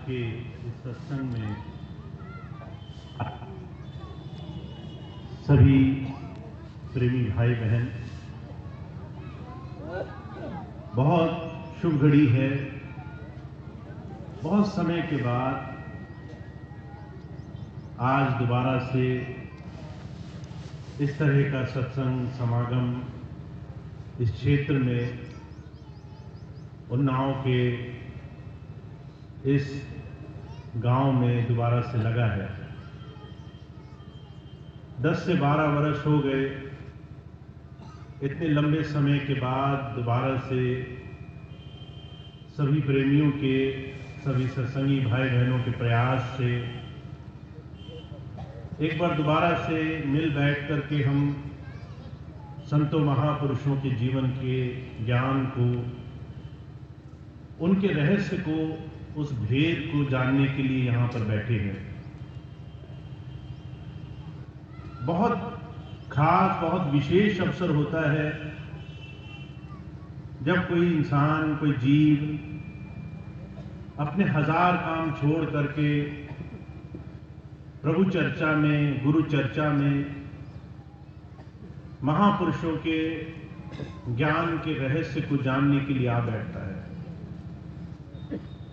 के इस सत्संग में सभी प्रेमी भाई बहन, बहुत शुभ घड़ी है। बहुत समय के बाद आज दोबारा से इस तरह का सत्संग समागम इस क्षेत्र में उन्नाव के इस गांव में दोबारा से लगा है। 10 से 12 वर्ष हो गए। इतने लंबे समय के बाद दोबारा से सभी प्रेमियों के, सभी सत्संगी भाई बहनों के प्रयास से एक बार दोबारा से मिल बैठ करके हम संतों महापुरुषों के जीवन के ज्ञान को, उनके रहस्य को, उस भेद को जानने के लिए यहां पर बैठे हैं। बहुत खास, बहुत विशेष अवसर होता है जब कोई इंसान, कोई जीव अपने हजार काम छोड़ करके प्रभु चर्चा में, गुरु चर्चा में, महापुरुषों के ज्ञान के रहस्य को जानने के लिए आ बैठता है।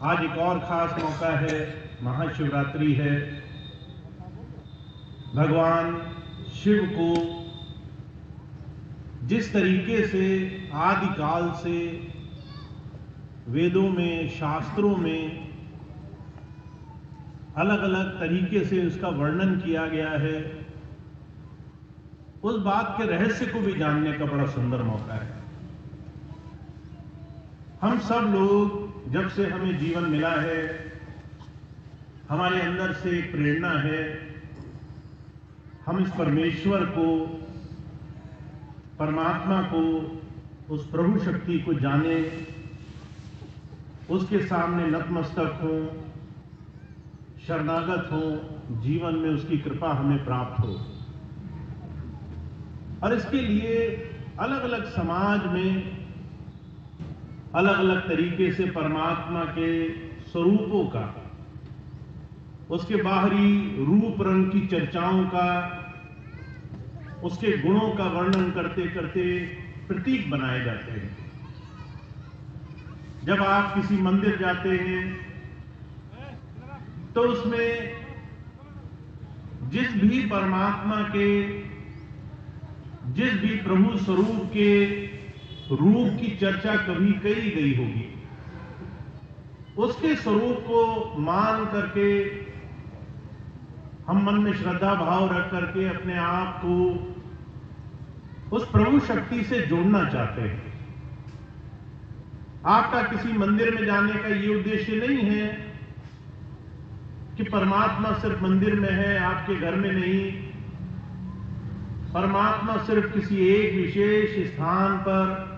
आज एक और खास मौका है, महाशिवरात्रि है। भगवान शिव को जिस तरीके से आदिकाल से वेदों में, शास्त्रों में अलग अलग तरीके से उसका वर्णन किया गया है, उस बात के रहस्य को भी जानने का बड़ा सुंदर मौका है। हम सब लोग, जब से हमें जीवन मिला है, हमारे अंदर से एक प्रेरणा है, हम इस परमेश्वर को, परमात्मा को, उस प्रभु शक्ति को जाने, उसके सामने नतमस्तक हो, शरणागत हो, जीवन में उसकी कृपा हमें प्राप्त हो। और इसके लिए अलग अलग समाज में अलग अलग तरीके से परमात्मा के स्वरूपों का, उसके बाहरी रूप रंग की चर्चाओं का, उसके गुणों का वर्णन करते करते प्रतीक बनाए जाते हैं। जब आप किसी मंदिर जाते हैं तो उसमें जिस भी परमात्मा के, जिस भी प्रभु स्वरूप के रूप की चर्चा कभी करी गई होगी, उसके स्वरूप को मान करके हम मन में श्रद्धा भाव रख करके अपने आप को उस प्रभु शक्ति से जोड़ना चाहते हैं। आपका किसी मंदिर में जाने का ये उद्देश्य नहीं है कि परमात्मा सिर्फ मंदिर में है, आपके घर में नहीं। परमात्मा सिर्फ किसी एक विशेष स्थान पर,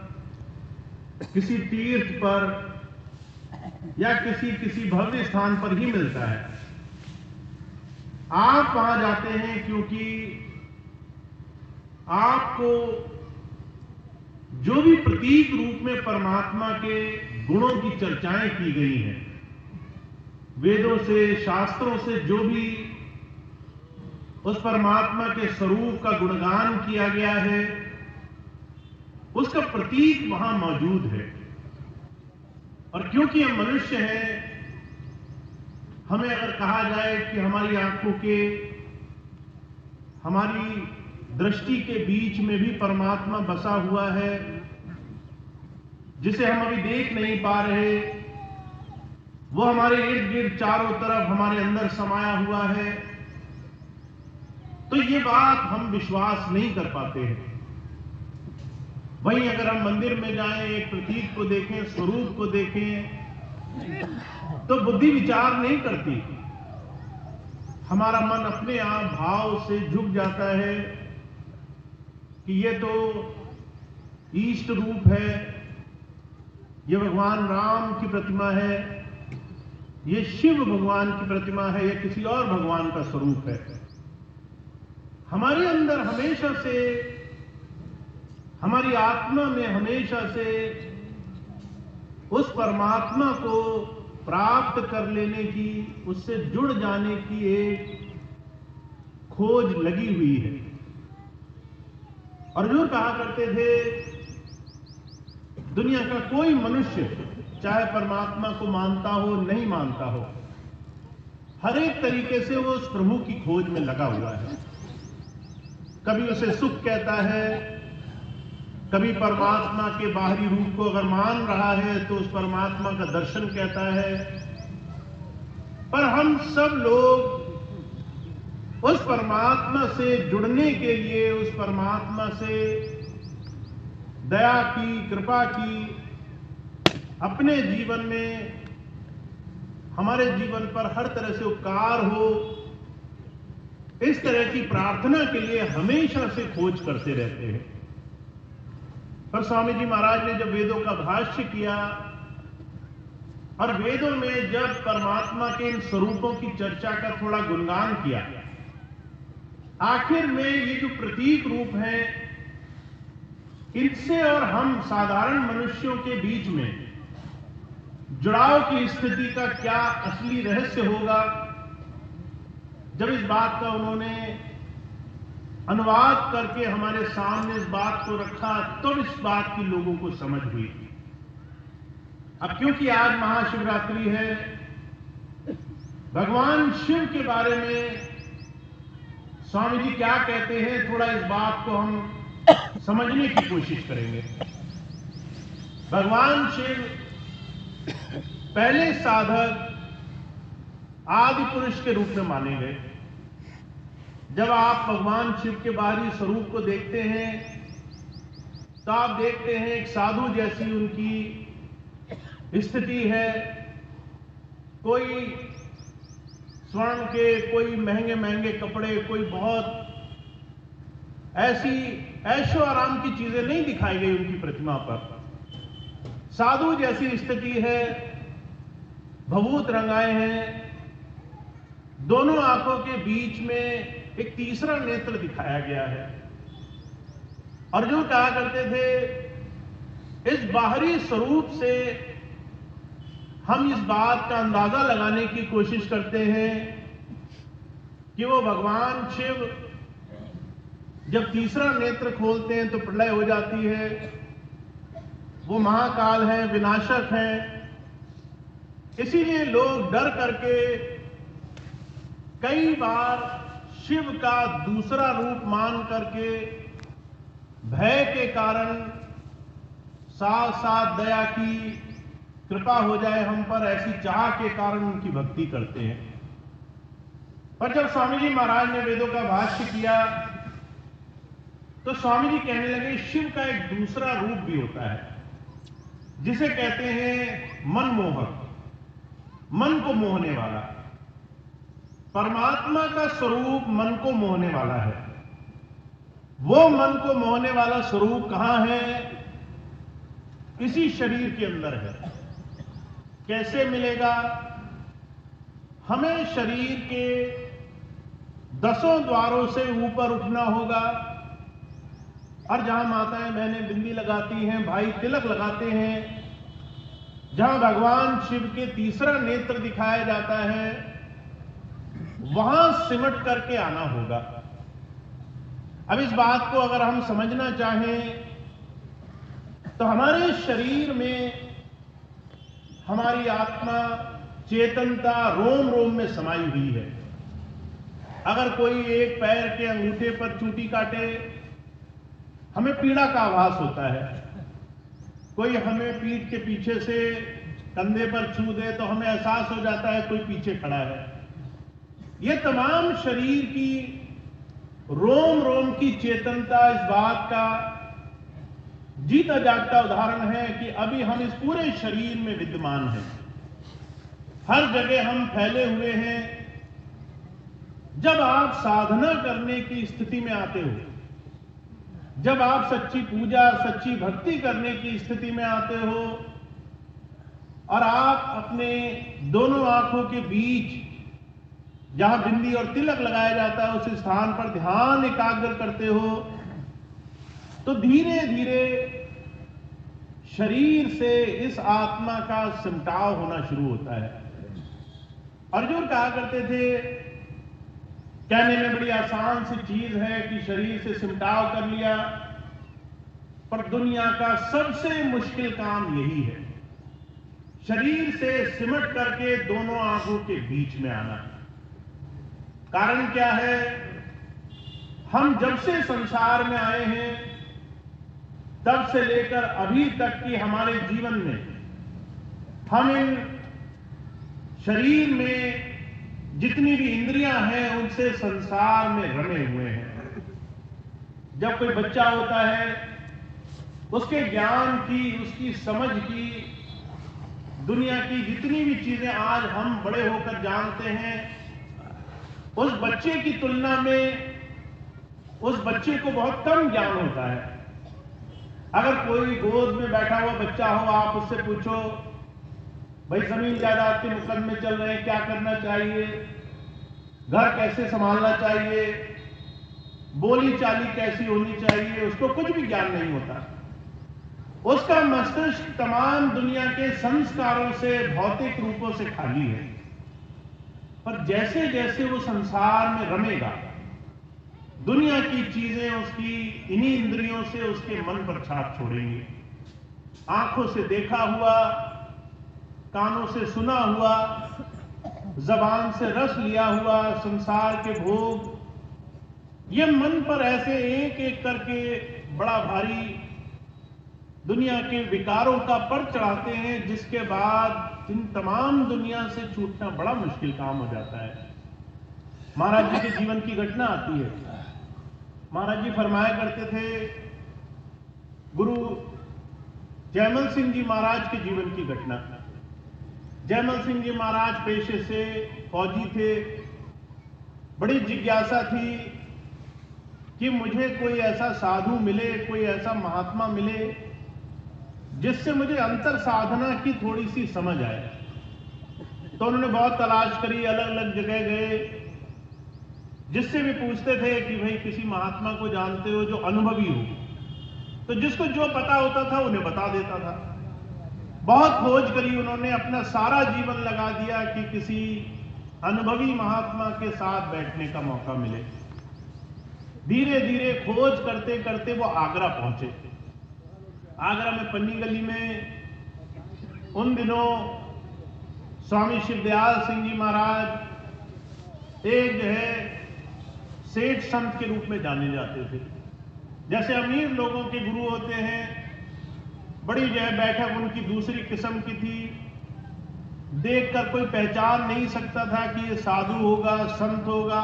किसी तीर्थ पर या किसी भव्य स्थान पर ही मिलता है। आप वहां जाते हैं क्योंकि आपको जो भी प्रतीक रूप में परमात्मा के गुणों की चर्चाएं की गई हैं, वेदों से, शास्त्रों से जो भी उस परमात्मा के स्वरूप का गुणगान किया गया है, उसका प्रतीक वहां मौजूद है। और क्योंकि हम मनुष्य हैं, हमें अगर कहा जाए कि हमारी आंखों के, हमारी दृष्टि के बीच में भी परमात्मा बसा हुआ है, जिसे हम अभी देख नहीं पा रहे, वो हमारे इर्द गिर्द चारों तरफ हमारे अंदर समाया हुआ है, तो ये बात हम विश्वास नहीं कर पाते हैं। वहीं अगर हम मंदिर में जाएं, एक प्रतीक को देखें, स्वरूप को देखें, तो बुद्धि विचार नहीं करती। हमारा मन अपने आप भाव से झुक जाता है कि ये तो इष्ट रूप है, ये भगवान राम की प्रतिमा है, ये शिव भगवान की प्रतिमा है, या किसी और भगवान का स्वरूप है। हमारे अंदर हमेशा से, हमारी आत्मा में हमेशा से उस परमात्मा को प्राप्त कर लेने की, उससे जुड़ जाने की एक खोज लगी हुई है। अर्जुन कहा करते थे, दुनिया का कोई मनुष्य चाहे परमात्मा को मानता हो नहीं मानता हो, हर एक तरीके से वो उस प्रभु की खोज में लगा हुआ है। कभी उसे सुख कहता है, कभी परमात्मा के बाहरी रूप को अगर मान रहा है तो उस परमात्मा का दर्शन कहता है। पर हम सब लोग उस परमात्मा से जुड़ने के लिए, उस परमात्मा से दया की, कृपा की, अपने जीवन में, हमारे जीवन पर हर तरह से उपकार हो, इस तरह की प्रार्थना के लिए हमेशा से खोज करते रहते हैं। पर स्वामी जी महाराज ने जब वेदों का भाष्य किया और वेदों में जब परमात्मा के इन स्वरूपों की चर्चा का थोड़ा गुणगान किया, आखिर में ये जो प्रतीक रूप है, इनसे और हम साधारण मनुष्यों के बीच में जुड़ाव की स्थिति का क्या असली रहस्य होगा, जब इस बात का उन्होंने अनुवाद करके हमारे सामने इस बात को रखा, तो इस बात की लोगों को समझ हुई। अब क्योंकि आज महाशिवरात्रि है, भगवान शिव के बारे में स्वामी जी क्या कहते हैं, थोड़ा इस बात को हम समझने की कोशिश करेंगे। भगवान शिव पहले साधक आदि पुरुष के रूप में माने गए। जब आप भगवान शिव के बाहरी स्वरूप को देखते हैं तो आप देखते हैं एक साधु जैसी उनकी स्थिति है। कोई स्वर्ण के, कोई महंगे महंगे कपड़े, कोई बहुत ऐसी ऐशो आराम की चीजें नहीं दिखाई गई उनकी प्रतिमा पर। साधु जैसी स्थिति है, भभूत रंगाए हैं, दोनों आंखों के बीच में एक तीसरा नेत्र दिखाया गया है। अर्जुन कहा करते थे, इस बाहरी स्वरूप से हम इस बात का अंदाजा लगाने की कोशिश करते हैं कि वो भगवान शिव जब तीसरा नेत्र खोलते हैं तो प्रलय हो जाती है, वो महाकाल है, विनाशक है। इसीलिए लोग डर करके कई बार शिव का दूसरा रूप मान करके भय के कारण, साथ साथ दया की, कृपा हो जाए हम पर, ऐसी चाह के कारण उनकी भक्ति करते हैं। पर जब स्वामी जी महाराज ने वेदों का भाष्य किया तो स्वामी जी कहने लगे, शिव का एक दूसरा रूप भी होता है जिसे कहते हैं मनमोहक, मन को मोहने वाला। परमात्मा का स्वरूप मन को मोहने वाला है। वो मन को मोहने वाला स्वरूप कहां है? इसी शरीर के अंदर है। कैसे मिलेगा? हमें शरीर के 10 द्वारों से ऊपर उठना होगा, और जहां माताएं बहनें बिंदी लगाती हैं, भाई तिलक लगाते हैं, जहां भगवान शिव के तीसरा नेत्र दिखाया जाता है, वहां सिमट करके आना होगा। अब इस बात को अगर हम समझना चाहें तो हमारे शरीर में हमारी आत्मा, चेतनता रोम रोम में समाई हुई है। अगर कोई एक पैर के अंगूठे पर चूंटी काटे, हमें पीड़ा का आभास होता है। कोई हमें पीठ के पीछे से कंधे पर छू दे तो हमें एहसास हो जाता है कोई पीछे खड़ा है। ये तमाम शरीर की रोम रोम की चेतनता इस बात का जीता जागता उदाहरण है कि अभी हम इस पूरे शरीर में विद्यमान हैं, हर जगह हम फैले हुए हैं। जब आप साधना करने की स्थिति में आते हो, जब आप सच्ची पूजा, सच्ची भक्ति करने की स्थिति में आते हो और आप अपने दोनों आंखों के बीच जहां बिंदी और तिलक लगाया जाता है उस स्थान पर ध्यान एकाग्र करते हो, तो धीरे धीरे शरीर से इस आत्मा का सिमटाव होना शुरू होता है। अर्जुन कहा करते थे, कहने में बड़ी आसान सी चीज है कि शरीर से सिमटाव कर लिया, पर दुनिया का सबसे मुश्किल काम यही है, शरीर से सिमट करके दोनों आंखों के बीच में आना। कारण क्या है? हम जब से संसार में आए हैं तब से लेकर अभी तक की हमारे जीवन में हम इन शरीर में जितनी भी इंद्रियां हैं उनसे संसार में रमे हुए हैं। जब कोई बच्चा होता है, उसके ज्ञान की, उसकी समझ की, दुनिया की जितनी भी चीजें आज हम बड़े होकर जानते हैं, उस बच्चे की तुलना में उस बच्चे को बहुत कम ज्ञान होता है। अगर कोई गोद में बैठा हुआ बच्चा हो, आप उससे पूछो, भाई जमीन जायदाद के मुकदमे चल रहे हैं, क्या करना चाहिए, घर कैसे संभालना चाहिए, बोली चाली कैसी होनी चाहिए, उसको कुछ भी ज्ञान नहीं होता। उसका मस्तिष्क तमाम दुनिया के संस्कारों से, भौतिक रूपों से खाली है। पर जैसे जैसे वो संसार में रमेगा, दुनिया की चीजें उसकी इन्हीं इंद्रियों से उसके मन पर छाप छोड़ेंगी। आंखों से देखा हुआ, कानों से सुना हुआ, जबान से रस लिया हुआ संसार के भोग, ये मन पर ऐसे एक एक करके बड़ा भारी दुनिया के विकारों का पर चढ़ाते हैं, जिसके बाद इन तमाम दुनिया से छूटना बड़ा मुश्किल काम हो जाता है। महाराज जी के जीवन की घटना आती है। महाराज जी फरमाया करते थे, गुरु जयमल सिंह जी महाराज के जीवन की घटना। जयमल सिंह जी महाराज पेशे से फौजी थे। बड़ी जिज्ञासा थी कि मुझे कोई ऐसा साधु मिले, कोई ऐसा महात्मा मिले जिससे मुझे अंतर साधना की थोड़ी सी समझ आए। तो उन्होंने बहुत तलाश करी, अलग अलग जगह गए, जिससे भी पूछते थे कि भाई किसी महात्मा को जानते हो जो अनुभवी हो, तो जिसको जो पता होता था उन्हें बता देता था। बहुत खोज करी उन्होंने, अपना सारा जीवन लगा दिया कि किसी अनुभवी महात्मा के साथ बैठने का मौका मिले। धीरे धीरे खोज करते करते वो आगरा पहुंचे। आगरा में पन्नी गली में उन दिनों स्वामी शिवदयाल सिंह जी महाराज एक जो है सेठ संत के रूप में जाने जाते थे। जैसे अमीर लोगों के गुरु होते हैं, बड़ी जो है बैठक उनकी दूसरी किस्म की थी। देखकर कोई पहचान नहीं सकता था कि ये साधु होगा, संत होगा।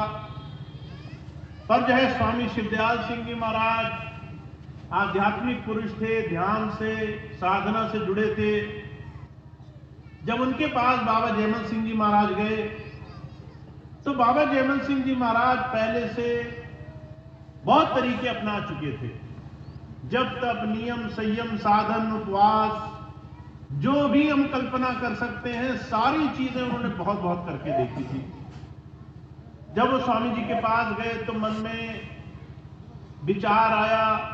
पर जो है स्वामी शिवदयाल सिंह जी महाराज आध्यात्मिक पुरुष थे, ध्यान से, साधना से जुड़े थे। जब उनके पास बाबा जयमल सिंह जी महाराज गए, तो बाबा जयमल सिंह जी महाराज पहले से बहुत तरीके अपना चुके थे। जब तक नियम, संयम, साधन, उपवास, जो भी हम कल्पना कर सकते हैं, सारी चीजें उन्होंने बहुत बहुत करके देखी थी। जब वो स्वामी जी के पास गए तो मन में विचार आया,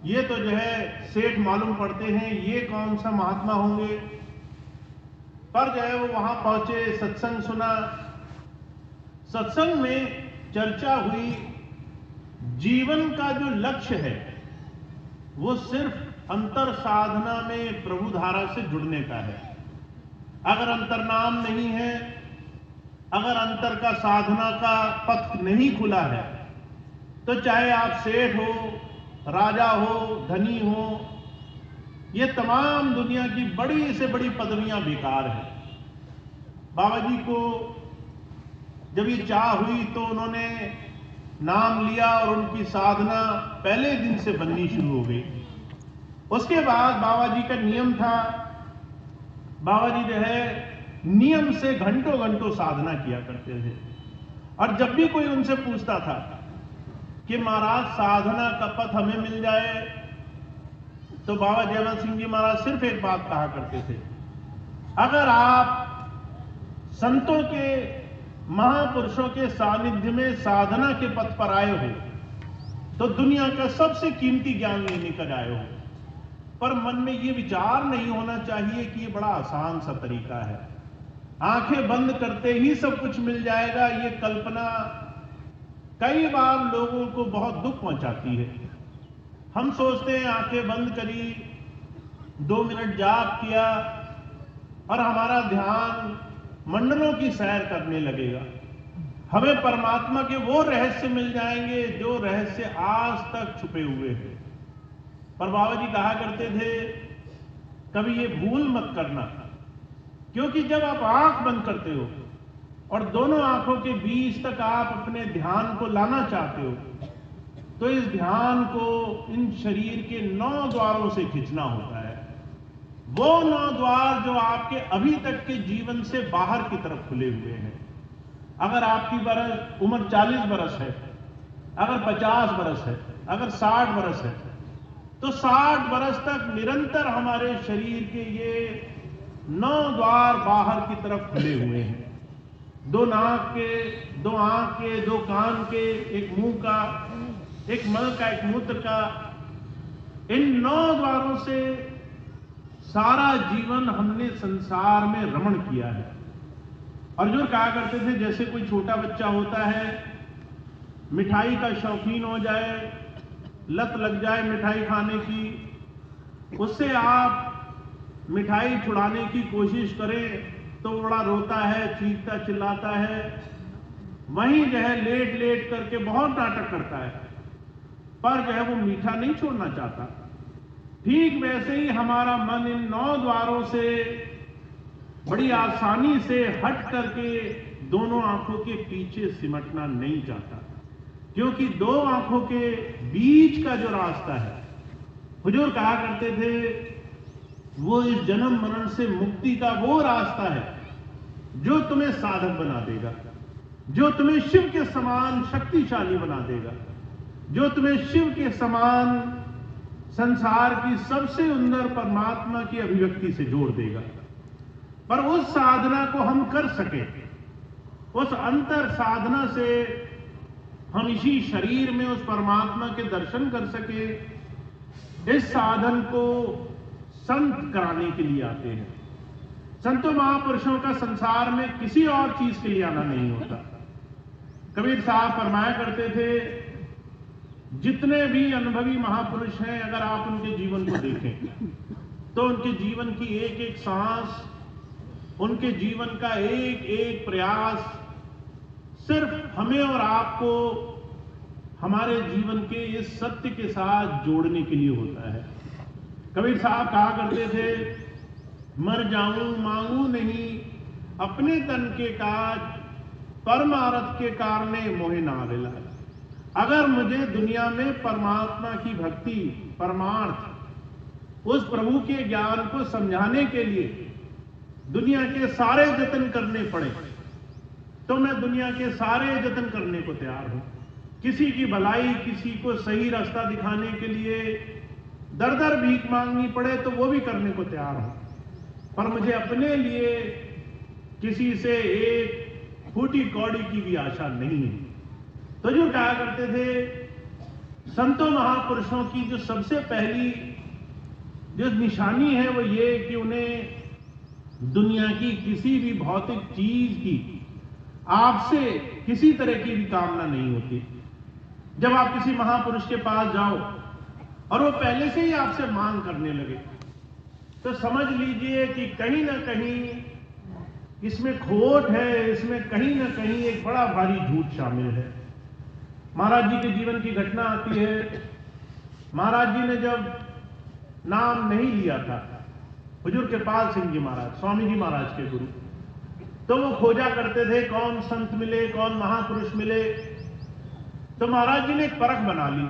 ये तो जो है सेठ मालूम पड़ते हैं, ये कौन सा महात्मा होंगे। पर जो है वो वहां पहुंचे, सत्संग सुना। सत्संग में चर्चा हुई, जीवन का जो लक्ष्य है वो सिर्फ अंतर साधना में प्रभु धारा से जुड़ने का है। अगर अंतर्नाम नहीं है, अगर अंतर का साधना का पथ नहीं खुला है, तो चाहे आप सेठ हो, राजा हो, धनी हो, ये तमाम दुनिया की बड़ी से बड़ी पदवियां बेकार हैं। बाबा जी को जब ये चाह हुई तो उन्होंने नाम लिया और उनकी साधना पहले दिन से बननी शुरू हो गई। उसके बाद बाबा जी का नियम था, बाबा जी जो है नियम से घंटों घंटों साधना किया करते थे। और जब भी कोई उनसे पूछता था कि महाराज साधना का पथ हमें मिल जाए, तो बाबा जयमल सिंह जी महाराज सिर्फ एक बात कहा करते थे, अगर आप संतों के, महापुरुषों के सानिध्य में साधना के पथ पर आए हो, तो दुनिया का सबसे कीमती ज्ञान लेने कर आए हो। पर मन में ये विचार नहीं होना चाहिए कि ये बड़ा आसान सा तरीका है, आंखें बंद करते ही सब कुछ मिल जाएगा। ये कल्पना कई बार लोगों को बहुत दुख पहुंचाती है। हम सोचते हैं आंखें बंद करी, 2 मिनट जाप किया और हमारा ध्यान मंडलों की सैर करने लगेगा, हमें परमात्मा के वो रहस्य मिल जाएंगे जो रहस्य आज तक छुपे हुए हैं। पर बाबा जी कहा करते थे, कभी ये भूल मत करना, क्योंकि जब आप आंख बंद करते हो और दोनों आंखों के बीच तक आप अपने ध्यान को लाना चाहते हो, तो इस ध्यान को इन शरीर के 9 द्वारों से खींचना होता है। वो 9 द्वार जो आपके अभी तक के जीवन से बाहर की तरफ खुले हुए हैं। अगर आपकी उम्र 40 बरस है, अगर 50 बरस है, अगर 60 बरस है, तो 60 बरस तक निरंतर हमारे शरीर के ये 9 द्वार बाहर की तरफ खुले हुए हैं। 2 नाक के, 2 आंख के, 2 कान के, एक मुंह का, एक मल का, एक मूत्र का। इन 9 द्वारों से सारा जीवन हमने संसार में रमण किया है। अर्जुन कहा करते थे, जैसे कोई छोटा बच्चा होता है, मिठाई का शौकीन हो जाए, लत लग जाए मिठाई खाने की, उससे आप मिठाई छुड़ाने की कोशिश करें तो बड़ा रोता है, चीखता चिल्लाता है, वहीं जो है लेट लेट करके बहुत नाटक करता है, पर जो है वो मीठा नहीं छोड़ना चाहता। ठीक वैसे ही हमारा मन इन 9 द्वारों से बड़ी आसानी से हट करके दोनों आंखों के पीछे सिमटना नहीं चाहता, क्योंकि 2 आंखों के बीच का जो रास्ता है, हुजूर कहा करते थे, वो इस जन्म मरण से मुक्ति का वो रास्ता है जो तुम्हें साधक बना देगा, जो तुम्हें शिव के समान शक्तिशाली बना देगा, जो तुम्हें शिव के समान संसार की सबसे सुंदर परमात्मा की अभिव्यक्ति से जोड़ देगा। पर उस साधना को हम कर सके, उस अंतर साधना से हम इसी शरीर में उस परमात्मा के दर्शन कर सके, इस साधन को संत कराने के लिए आते हैं। संतों महापुरुषों का संसार में किसी और चीज के लिए आना नहीं होता। कबीर साहब फरमाया करते थे, जितने भी अनुभवी महापुरुष हैं, अगर आप उनके जीवन को देखें तो उनके जीवन की एक एक सांस, उनके जीवन का एक एक प्रयास सिर्फ हमें और आपको हमारे जीवन के इस सत्य के साथ जोड़ने के लिए होता है। कबीर साहब कहा करते थे, मर जाऊं मांगू नहीं अपने तन के काज, परमारथ के कारणे मोहे ना वेला। अगर मुझे दुनिया में परमात्मा की भक्ति, परमार्थ, उस प्रभु के ज्ञान को समझाने के लिए दुनिया के सारे जतन करने पड़े, तो मैं दुनिया के सारे जतन करने को तैयार हूं। किसी की भलाई, किसी को सही रास्ता दिखाने के लिए दर दर भीख मांगनी पड़े तो वो भी करने को तैयार हूं, पर मुझे अपने लिए किसी से एक फूटी कौड़ी की भी आशा नहीं है। तो जो कहा करते थे, संतों महापुरुषों की जो सबसे पहली जो निशानी है वो ये कि उन्हें दुनिया की किसी भी भौतिक चीज की आपसे किसी तरह की भी कामना नहीं होती। जब आप किसी महापुरुष के पास जाओ और वो पहले से ही आपसे मांग करने लगे, तो समझ लीजिए कि कहीं ना कहीं इसमें खोट है, इसमें कहीं ना कहीं एक बड़ा भारी झूठ शामिल है। महाराज जी के जीवन की घटना आती है। महाराज जी ने जब नाम नहीं लिया था, हुजूर कृपाल सिंह जी महाराज, स्वामी जी महाराज के गुरु, तो वो खोजा करते थे कौन संत मिले, कौन महापुरुष मिले। तो महाराज जी ने एक परख बना ली,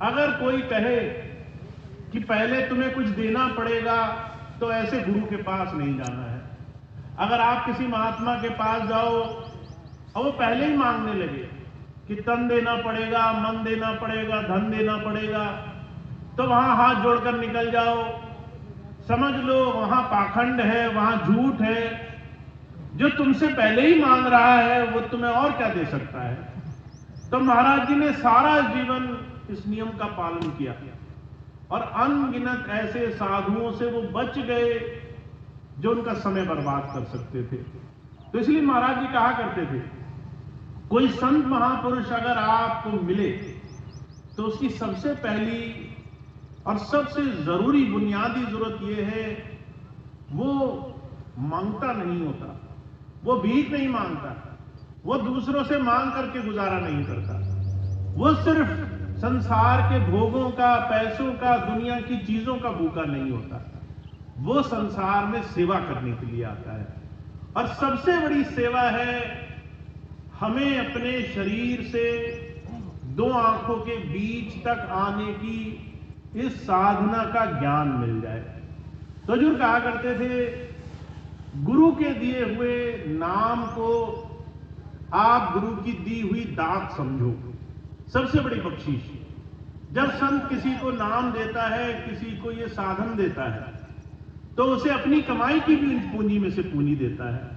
अगर कोई कहे कि पहले तुम्हें कुछ देना पड़ेगा तो ऐसे गुरु के पास नहीं जाना है। अगर आप किसी महात्मा के पास जाओ और वो पहले ही मांगने लगे कि तन देना पड़ेगा, मन देना पड़ेगा, धन देना पड़ेगा, तो वहां हाथ जोड़कर निकल जाओ। समझ लो वहां पाखंड है, वहां झूठ है। जो तुमसे पहले ही मांग रहा है वो तुम्हें और क्या दे सकता है। तो महाराज जी ने सारा जीवन इस नियम का पालन किया और अनगिनत ऐसे साधुओं से वो बच गए जो उनका समय बर्बाद कर सकते थे। तो इसलिए महाराज जी कहा करते थे, कोई संत महापुरुष अगर आपको मिले तो उसकी सबसे पहली और सबसे जरूरी बुनियादी जरूरत यह है, वो मांगता नहीं होता, वो भीख नहीं मांगता, वो दूसरों से मांग करके गुजारा नहीं करता, वो सिर्फ संसार के भोगों का, पैसों का, दुनिया की चीजों का भूखा नहीं होता, वो संसार में सेवा करने के लिए आता है। और सबसे बड़ी सेवा है हमें अपने शरीर से दो आंखों के बीच तक आने की इस साधना का ज्ञान मिल जाए। तो हजूर कहा करते थे, गुरु के दिए हुए नाम को आप गुरु की दी हुई दात समझो, सबसे बड़ी बख्शीश। जब संत किसी को नाम देता है, किसी को यह साधन देता है, तो उसे अपनी कमाई की भी पूंजी में से पूंजी देता है।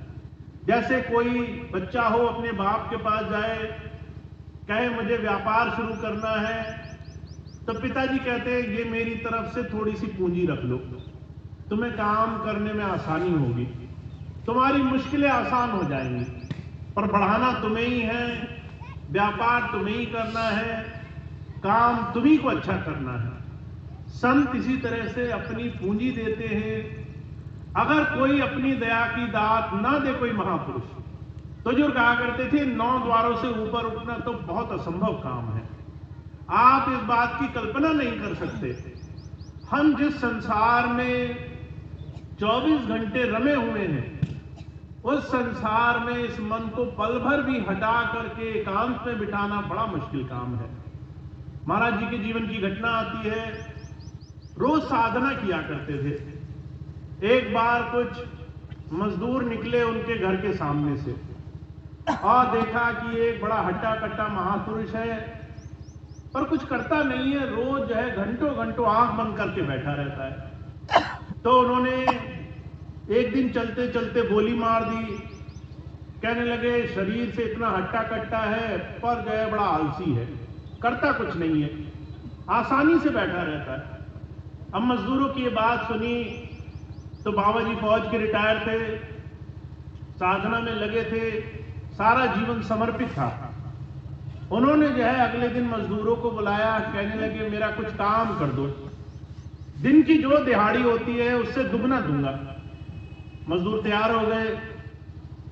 जैसे कोई बच्चा हो अपने बाप के पास जाए, कहे मुझे व्यापार शुरू करना है, तो पिताजी कहते हैं ये मेरी तरफ से थोड़ी सी पूंजी रख लो, तुम्हें काम करने में आसानी होगी, तुम्हारी मुश्किलें आसान हो जाएंगी, पर बढ़ाना तुम्हें ही है, व्यापार तुम्हें ही करना है, काम तुम्ही को अच्छा करना है। संत इसी तरह से अपनी पूंजी देते हैं। अगर कोई अपनी दया की दात ना दे कोई महापुरुष, तो जो कहा करते थे 9 द्वारों से ऊपर उठना तो बहुत असंभव काम है। आप इस बात की कल्पना नहीं कर सकते, हम जिस संसार में 24 घंटे रमे हुए हैं, उस संसार में इस मन को पल भर भी हटा करके एकांत में बिठाना बड़ा मुश्किल काम है। महाराज जी के जीवन की घटना आती है, रोज साधना किया करते थे। एक बार कुछ मजदूर निकले उनके घर के सामने से और देखा कि एक बड़ा हट्टा कट्टा महापुरुष है, पर कुछ करता नहीं है, रोज जो है घंटों घंटों आंख बंद करके बैठा रहता है। तो उन्होंने एक दिन चलते चलते बोली मार दी, कहने लगे शरीर से इतना हट्टा कट्टा है, पर जो है बड़ा आलसी है, करता कुछ नहीं है, आसानी से बैठा रहता है। अब मजदूरों की ये बात सुनी तो बाबा जी फौज के रिटायर थे, साधना में लगे थे, सारा जीवन समर्पित था। उन्होंने जो है अगले दिन मजदूरों को बुलाया, कहने लगे मेरा कुछ काम कर दो, दिन की जो दिहाड़ी होती है उससे दुगना दूंगा। मजदूर तैयार हो गए,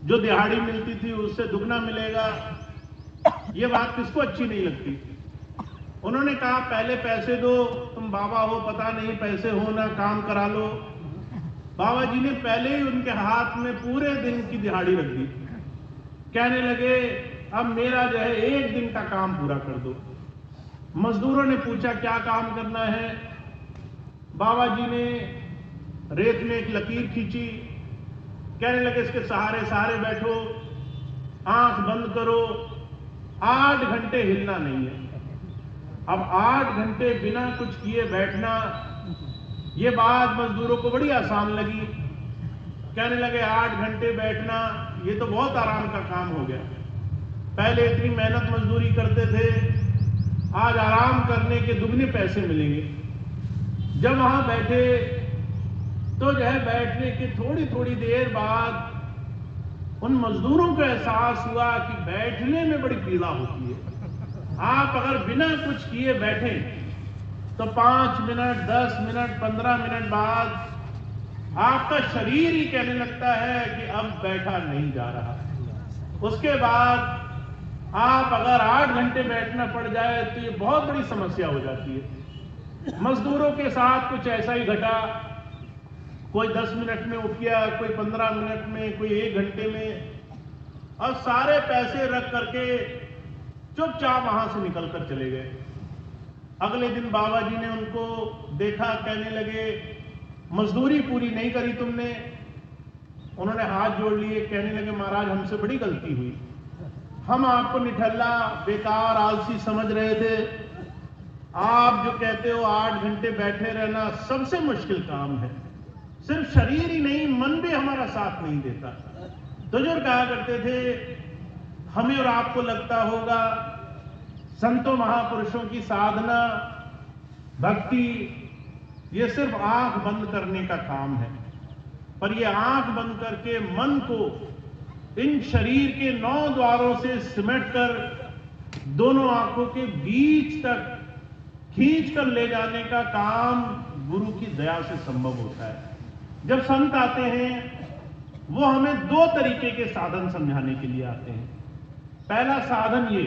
जो दिहाड़ी मिलती थी उससे दुगना मिलेगा। ये बात किसको अच्छी नहीं लगती। उन्होंने कहा पहले पैसे दो, तुम बाबा हो पता नहीं, पैसे हो ना, काम करा लो। बाबा जी ने पहले ही उनके हाथ में पूरे दिन की दिहाड़ी रख दी। कहने लगे अब मेरा जो है एक दिन का काम पूरा कर दो। मजदूरों ने पूछा क्या काम करना है। बाबा जी ने रेत में एक लकीर खींची, कहने लगे इसके सहारे सहारे बैठो, आंख बंद करो, 8 घंटे हिलना नहीं है। अब 8 घंटे बिना कुछ किए बैठना, ये बात मजदूरों को बड़ी आसान लगी। कहने लगे 8 घंटे बैठना ये तो बहुत आराम का काम हो गया, पहले इतनी मेहनत मजदूरी करते थे, आज आराम करने के दुगने पैसे मिलेंगे। जब वहां बैठे तो जो है बैठने के थोड़ी थोड़ी देर बाद उन मजदूरों को एहसास हुआ कि बैठने में बड़ी पीड़ा होती है। आप अगर बिना कुछ किए बैठे तो 5 मिनट, 10 मिनट, 15 मिनट बाद आपका शरीर ही कहने लगता है कि अब बैठा नहीं जा रहा। उसके बाद आप अगर 8 घंटे बैठना पड़ जाए तो ये बहुत बड़ी समस्या हो जाती है। मजदूरों के साथ कुछ ऐसा ही घटा, कोई 10 मिनट में उठ गया, कोई 15 मिनट में, कोई 1 घंटे में, और सारे पैसे रख करके चुपचाप वहां से निकल कर चले गए। अगले दिन बाबा जी ने उनको देखा, कहने लगे मजदूरी पूरी नहीं करी तुमने। उन्होंने हाथ जोड़ लिए, कहने लगे महाराज हमसे बड़ी गलती हुई, हम आपको निठल्ला, बेकार, आलसी समझ रहे थे। आप जो कहते हो 8 घंटे बैठे रहना सबसे मुश्किल काम है, सिर्फ शरीर ही नहीं मन भी हमारा साथ नहीं देता। तो जो कहा करते थे हमें और आपको लगता होगा संतों महापुरुषों की साधना, भक्ति ये सिर्फ आंख बंद करने का काम है, पर ये आंख बंद करके मन को इन शरीर के 9 द्वारों से सिमटकर दोनों आंखों के बीच तक खींच कर ले जाने का काम गुरु की दया से संभव होता है। जब संत आते हैं वो हमें 2 तरीके के साधन समझाने के लिए आते हैं। पहला साधन ये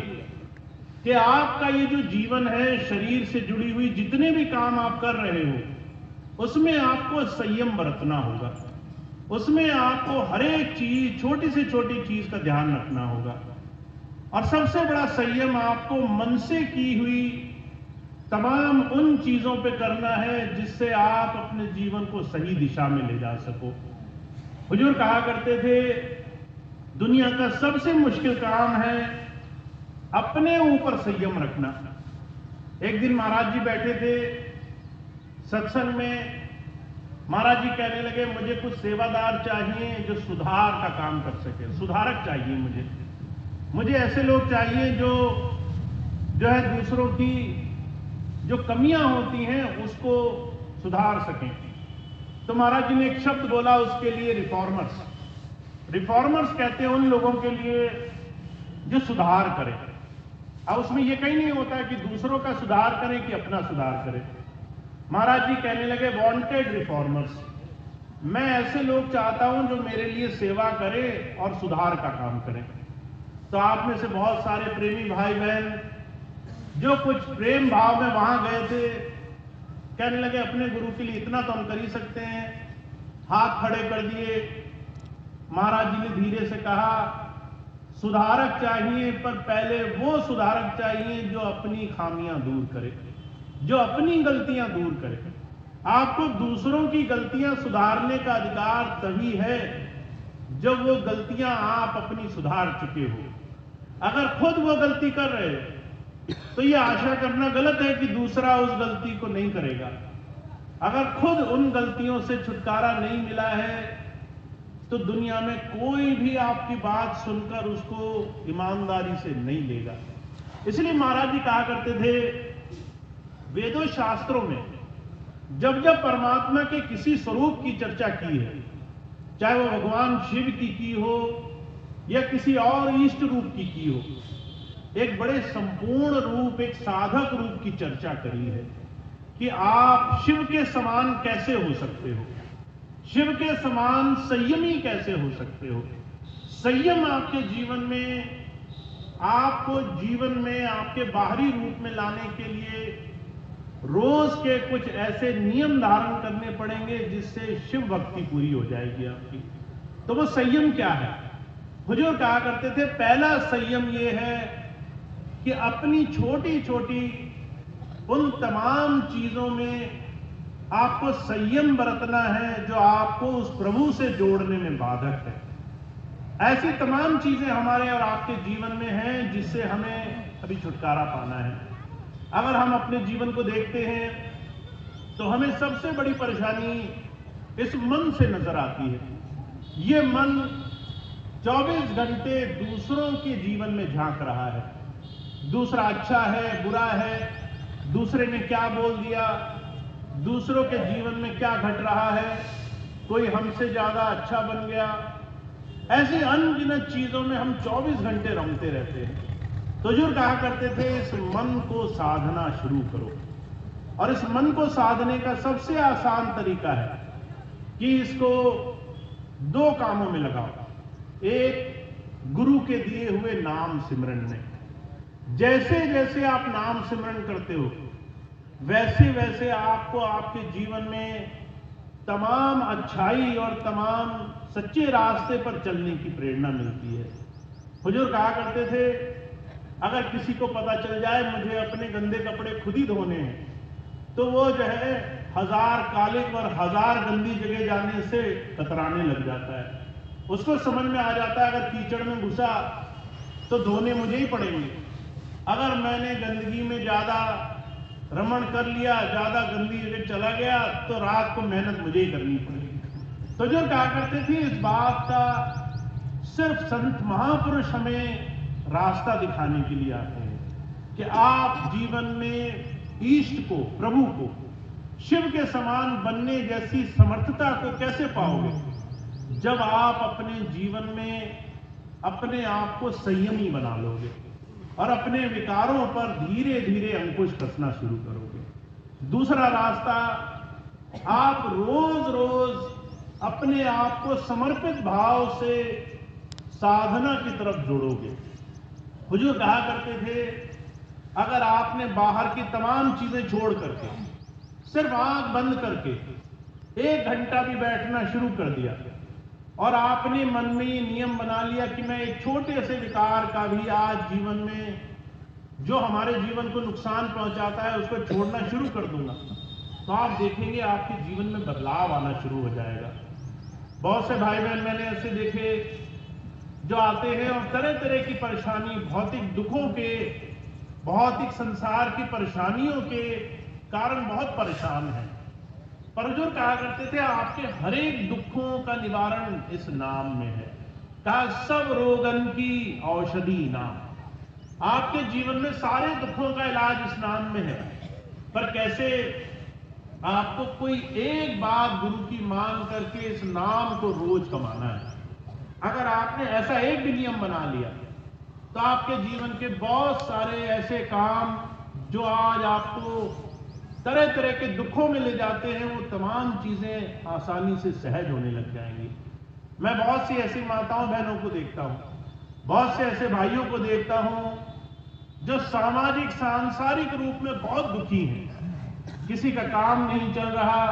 कि आपका ये जो जीवन है, शरीर से जुड़ी हुई जितने भी काम आप कर रहे हो उसमें आपको संयम बरतना होगा, उसमें आपको हर एक चीज, छोटी से छोटी चीज का ध्यान रखना होगा। और सबसे बड़ा संयम आपको मन से की हुई तमाम उन चीजों पे करना है जिससे आप अपने जीवन को सही दिशा में ले जा सको। हुजूर कहा करते थे दुनिया का सबसे मुश्किल काम है अपने ऊपर संयम रखना। एक दिन महाराज जी बैठे थे सत्संग में, महाराज जी कहने लगे मुझे कुछ सेवादार चाहिए जो सुधार का काम कर सके, सुधारक चाहिए मुझे ऐसे लोग चाहिए जो है दूसरों की जो कमियां होती हैं उसको सुधार सकें। तो महाराज जी ने एक शब्द बोला उसके लिए, रिफॉर्मर्स। रिफॉर्मर्स कहते हैं उन लोगों के लिए जो सुधार करें। अब उसमें यह कहीं नहीं होता कि दूसरों का सुधार करें कि अपना सुधार करें। महाराज जी कहने लगे वांटेड रिफॉर्मर्स, मैं ऐसे लोग चाहता हूं जो मेरे लिए सेवा करें और सुधार का काम करें। तो आप में से बहुत सारे प्रेमी भाई बहन जो कुछ प्रेम भाव में वहां गए थे कहने लगे अपने गुरु के लिए इतना तो हम कर ही सकते हैं, हाथ खड़े कर दिए। महाराज जी ने धीरे से कहा सुधारक चाहिए, पर पहले वो सुधारक चाहिए जो अपनी खामियां दूर करे, जो अपनी गलतियां दूर करे। आपको दूसरों की गलतियां सुधारने का अधिकार तभी है जब वो गलतियां आप अपनी सुधार चुके हो। अगर खुद वो गलती कर रहे हो तो ये आशा करना गलत है कि दूसरा उस गलती को नहीं करेगा। अगर खुद उन गलतियों से छुटकारा नहीं मिला है तो दुनिया में कोई भी आपकी बात सुनकर उसको ईमानदारी से नहीं लेगा। इसलिए महाराज जी कहा करते थे वेदों शास्त्रों में जब जब परमात्मा के किसी स्वरूप की चर्चा की है, चाहे वो भगवान शिव की हो या किसी और इष्ट रूप की हो, एक बड़े संपूर्ण रूप, एक साधक रूप की चर्चा करी है कि आप शिव के समान कैसे हो सकते हो, शिव के समान संयमी कैसे हो सकते हो। संयम आपके जीवन में, आपको जीवन में आपके बाहरी रूप में लाने के लिए रोज के कुछ ऐसे नियम धारण करने पड़ेंगे जिससे शिव भक्ति पूरी हो जाएगी आपकी। तो वो संयम क्या है? हुजूर कहा करते थे पहला संयम ये है कि अपनी छोटी छोटी उन तमाम चीजों में आपको संयम बरतना है जो आपको उस प्रभु से जोड़ने में बाधक है। ऐसी तमाम चीजें हमारे और आपके जीवन में हैं जिससे हमें अभी छुटकारा पाना है। अगर हम अपने जीवन को देखते हैं तो हमें सबसे बड़ी परेशानी इस मन से नजर आती है। ये मन 24 घंटे दूसरों के जीवन में झांक रहा है, दूसरा अच्छा है बुरा है, दूसरे ने क्या बोल दिया, दूसरों के जीवन में क्या घट रहा है, कोई हमसे ज्यादा अच्छा बन गया, ऐसी अनगिनत चीजों में हम 24 घंटे रमते रहते हैं। तो हुजूर कहा करते थे इस मन को साधना शुरू करो, और इस मन को साधने का सबसे आसान तरीका है कि इसको 2 कामों में लगाओ। एक, गुरु के दिए हुए नाम सिमरन में। जैसे जैसे आप नाम सिमरन करते हो वैसे वैसे आपको आपके जीवन में तमाम अच्छाई और तमाम सच्चे रास्ते पर चलने की प्रेरणा मिलती है। हुजूर कहा करते थे अगर किसी को पता चल जाए मुझे अपने गंदे कपड़े खुद ही धोने हैं तो वो जो है 1000 कालिक और 1000 गंदी जगह जाने से कतराने लग जाता है। उसको समझ में आ जाता है अगर कीचड़ में घुसा तो धोने मुझे ही पड़ेंगे, अगर मैंने गंदगी में ज्यादा रमण कर लिया, ज्यादा गंदी जगह चला गया तो रात को मेहनत मुझे ही करनी पड़ेगी। तो जो कहा करते थे इस बात का सिर्फ संत महापुरुष हमें रास्ता दिखाने के लिए आते हैं कि आप जीवन में इष्ट को, प्रभु को शिव के समान बनने जैसी समर्थता को कैसे पाओगे? जब आप अपने जीवन में अपने आप को संयमी बना लोगे और अपने विकारों पर धीरे धीरे अंकुश कसना शुरू करोगे। दूसरा रास्ता, आप रोज रोज अपने आप को समर्पित भाव से साधना की तरफ जोड़ोगे। हुजूर कहा करते थे, अगर आपने बाहर की तमाम चीजें छोड़ करके सिर्फ आंख बंद करके 1 घंटा भी बैठना शुरू कर दिया और आपने मन में ये नियम बना लिया कि मैं एक छोटे से विकार का भी आज जीवन में जो हमारे जीवन को नुकसान पहुंचाता है उसको छोड़ना शुरू कर दूंगा, तो आप देखेंगे आपके जीवन में बदलाव आना शुरू हो जाएगा। बहुत से भाई बहन मैंने ऐसे देखे जो आते हैं और तरह तरह की परेशानी, भौतिक दुखों के, भौतिक संसार की परेशानियों के कारण बहुत परेशान है। पर हुजूर कहा करते थे, आपके हर एक दुखों का निवारण इस नाम में है। कहा, सब रोगन की औषधि नाम। आपके जीवन में सारे दुखों का इलाज इस नाम में है। पर कैसे? आपको कोई एक बात गुरु की मान करके इस नाम को रोज कमाना है। अगर आपने ऐसा एक भी नियम बना लिया तो आपके जीवन के बहुत सारे ऐसे काम जो आज आपको तरह तरह के दुखों में ले जाते हैं, वो तमाम चीजें आसानी से सहज होने लग जाएंगी। मैं बहुत सी ऐसी माताओं बहनों को देखता हूं, बहुत से ऐसे भाइयों को देखता हूं जो सामाजिक सांसारिक रूप में बहुत दुखी हैं। किसी का काम नहीं चल रहा,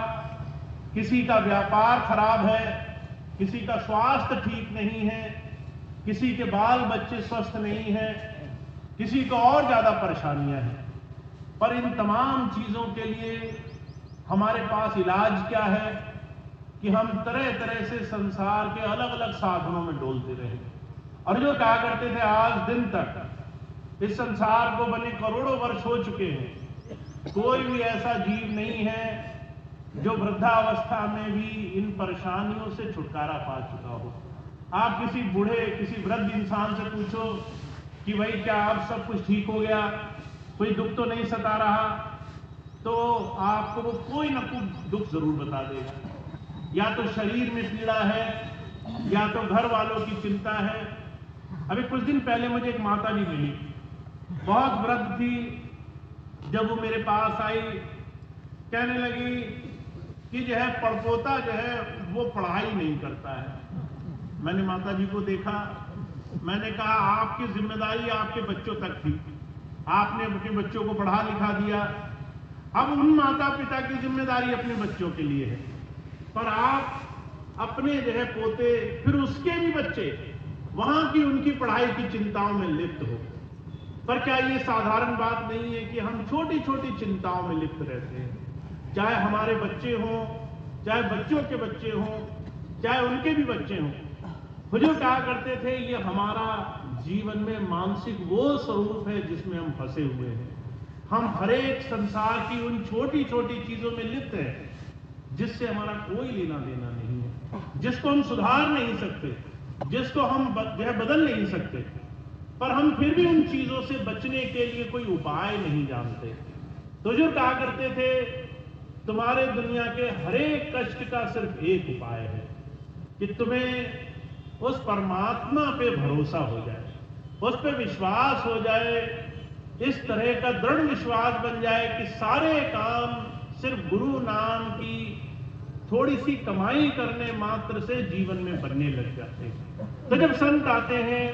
किसी का व्यापार खराब है, किसी का स्वास्थ्य ठीक नहीं है, किसी के बाल बच्चे स्वस्थ नहीं हैं, किसी को और ज्यादा परेशानियां हैं। पर इन तमाम चीजों के लिए हमारे पास इलाज क्या है कि हम तरह तरह से संसार के अलग अलग साधनों में डोलते रहे। और जो कहा करते थे, आज दिन तक इस संसार को बने करोड़ों वर्ष हो चुके हैं, कोई भी ऐसा जीव नहीं है जो वृद्धावस्था में भी इन परेशानियों से छुटकारा पा चुका हो। आप किसी बूढ़े, किसी वृद्ध इंसान से पूछो कि भाई क्या अब सब कुछ ठीक हो गया, कोई दुख तो नहीं सता रहा, तो आपको वो कोई ना कोई दुख जरूर बता देगा। या तो शरीर में पीड़ा है, या तो घर वालों की चिंता है। अभी कुछ दिन पहले मुझे एक माता जी मिली, बहुत वृद्ध थी। जब वो मेरे पास आई, कहने लगी कि जो है पड़पोता जो है वो पढ़ाई नहीं करता है। मैंने माता जी को देखा, मैंने कहा आपकी जिम्मेदारी आपके बच्चों तक थी, आपने अपने बच्चों को पढ़ा लिखा दिया, अब उन माता पिता की जिम्मेदारी अपने बच्चों के लिए है। पर आप अपने जो है पोते, फिर उसके भी बच्चे, वहां की उनकी पढ़ाई की चिंताओं में लिप्त हो। पर क्या ये साधारण बात नहीं है कि हम छोटी छोटी चिंताओं में लिप्त रहते हैं? चाहे हमारे बच्चे हों, चाहे बच्चों के बच्चे हों, चाहे उनके भी बच्चे हों। हुजूर कहा करते थे, ये हमारा जीवन में मानसिक वो स्वरूप है जिसमें हम फंसे हुए हैं। हम हर एक संसार की उन छोटी छोटी चीजों में लिप्त हैं जिससे हमारा कोई लेना देना नहीं है, जिसको हम सुधार नहीं सकते, जिसको हम बदल नहीं सकते। पर हम फिर भी उन चीजों से बचने के लिए कोई उपाय नहीं जानते। तो हुजूर कहा करते थे, तुम्हारे दुनिया के हर एक कष्ट का सिर्फ एक उपाय है कि तुम्हें उस परमात्मा पे भरोसा हो जाए, उस पे विश्वास हो जाए, इस तरह का दृढ़ विश्वास बन जाए कि सारे काम सिर्फ गुरु नाम की थोड़ी सी कमाई करने मात्र से जीवन में बनने लग जाते हैं। तो जब संत आते हैं,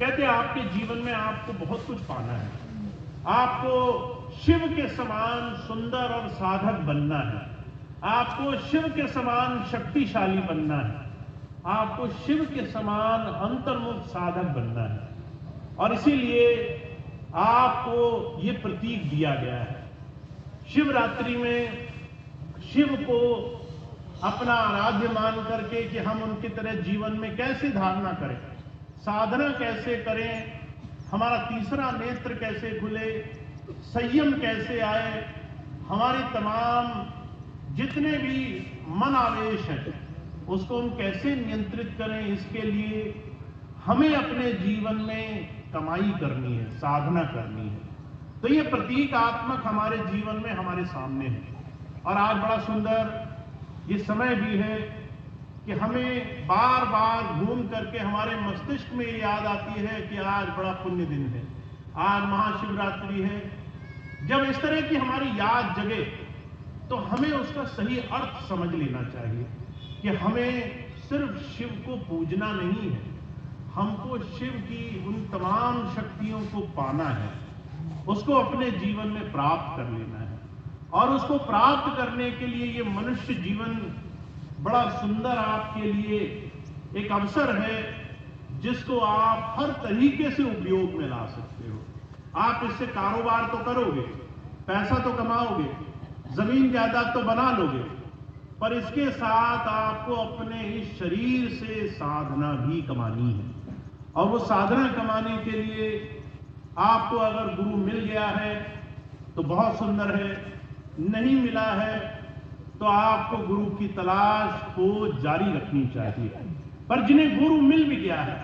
कहते हैं आपके जीवन में आपको बहुत कुछ पाना है, आपको शिव के समान सुंदर और साधक बनना है, आपको शिव के समान शक्तिशाली बनना है, आपको शिव के समान अंतर्मुख साधक बनना है। और इसीलिए आपको ये प्रतीक दिया गया है। शिवरात्रि में शिव को अपना आराध्य मान करके कि हम उनकी तरह जीवन में कैसे धारणा करें, साधना कैसे करें, हमारा तीसरा नेत्र कैसे खुले, संयम कैसे आए, हमारी तमाम जितने भी मन आवेश हैं उसको हम कैसे नियंत्रित करें, इसके लिए हमें अपने जीवन में कमाई करनी है, साधना करनी है। तो ये प्रतीकात्मक हमारे जीवन में हमारे सामने है। और आज बड़ा सुंदर ये समय भी है कि हमें बार बार घूम करके हमारे मस्तिष्क में याद आती है कि आज बड़ा पुण्य दिन है, आज महाशिवरात्रि है। जब इस तरह की हमारी याद जगे तो हमें उसका सही अर्थ समझ लेना चाहिए कि हमें सिर्फ शिव को पूजना नहीं है, हमको शिव की उन तमाम शक्तियों को पाना है, उसको अपने जीवन में प्राप्त कर लेना है। और उसको प्राप्त करने के लिए ये मनुष्य जीवन बड़ा सुंदर आपके लिए एक अवसर है जिसको आप हर तरीके से उपयोग में ला सकते हो। आप इससे कारोबार तो करोगे, पैसा तो कमाओगे, जमीन जायदाद तो बना लोगे, पर इसके साथ आपको अपने इस शरीर से साधना भी कमानी है। और वो साधना कमाने के लिए आपको अगर गुरु मिल गया है तो बहुत सुंदर है, नहीं मिला है तो आपको गुरु की तलाश को जारी रखनी चाहिए। पर जिन्हें गुरु मिल भी गया है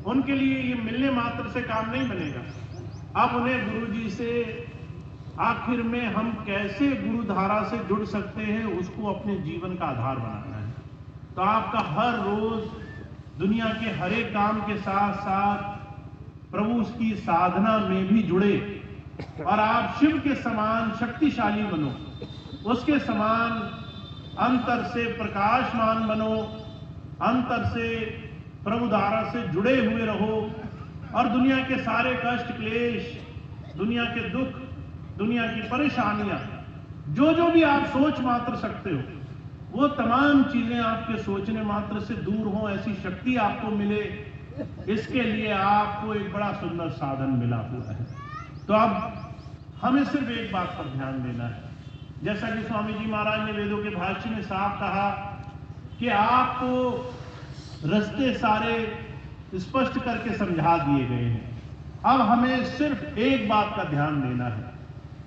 उनके लिए ये मिलने मात्र से काम नहीं बनेगा। अब उन्हें गुरु जी से आखिर में हम कैसे गुरु धारा से जुड़ सकते हैं उसको अपने जीवन का आधार बनाना है। तो आपका हर रोज दुनिया के हर एक काम के साथ साथ प्रभु की साधना में भी जुड़े और आप शिव के समान शक्तिशाली बनो, उसके समान अंतर से प्रकाशमान बनो, अंतर से प्रभु धारा से जुड़े हुए रहो और दुनिया के सारे कष्ट क्लेश, दुनिया के दुख, दुनिया की परेशानियां, जो भी आप सोच मात्र सकते हो वो तमाम चीजें आपके सोचने मात्र से दूर हो, ऐसी शक्ति आपको मिले, इसके लिए आपको एक बड़ा सुंदर साधन मिला हुआ है। तो अब हमें सिर्फ एक बात पर ध्यान देना है, जैसा कि स्वामी जी महाराज ने वेदों के भाष्य में साफ कहा कि आपको रास्ते सारे स्पष्ट करके समझा दिए गए हैं। अब हमें सिर्फ एक बात का ध्यान देना है